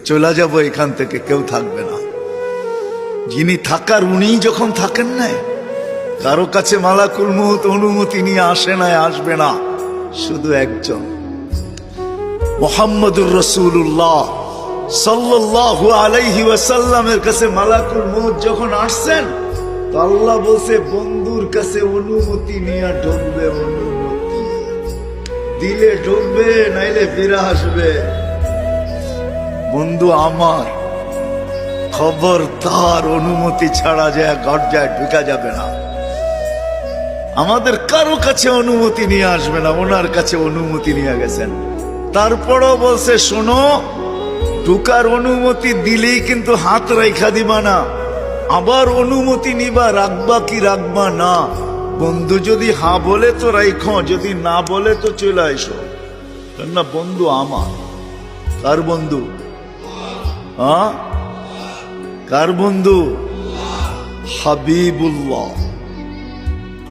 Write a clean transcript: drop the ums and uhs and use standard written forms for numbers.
চলে যাব এখান থেকে, কেউ থাকবে না। যিনি থাকার উনিই যখন থাকেন না, কারো কাছে মালাকুল মউত অনুমতি নিয়ে আসে না, আসবে না। শুধু একজন মুহাম্মদুর রাসূলুল্লাহ সাল্লাল্লাহু আলাইহি ওয়াসাল্লামের কাছে মালাকুল মউত যখন আসছেন, তো আল্লাহ বলছে বন্ধুর কাছে অনুমতি নিয়ে ঢুকবে। অনুমতি দিলে ঢুকবে, নাইলে ফিরে আসবে। বন্ধু আমার, খবরদার অনুমতি ছাড়া যায় গর্জায় ঢুকা যাবে না। আমাদের কারো কাছে অনুমতি নিয়ে আসবে না, ওনার কাছে অনুমতি নিয়ে গেছেন। তারপরও বলছে শোনো, ঢুকার অনুমতি দিলেই কিন্তু হাত রাইখা দিবা না, আবার অনুমতি নিবা, রাখবা কি রাখবা না। বন্ধু যদি হ্যাঁ বলে তো রাইখো, যদি না বলে তো চলে আইসো। না বন্ধু আমার। কার বন্ধু? হ্যাঁ, কার বন্ধু? হাবিবুল্লাহ।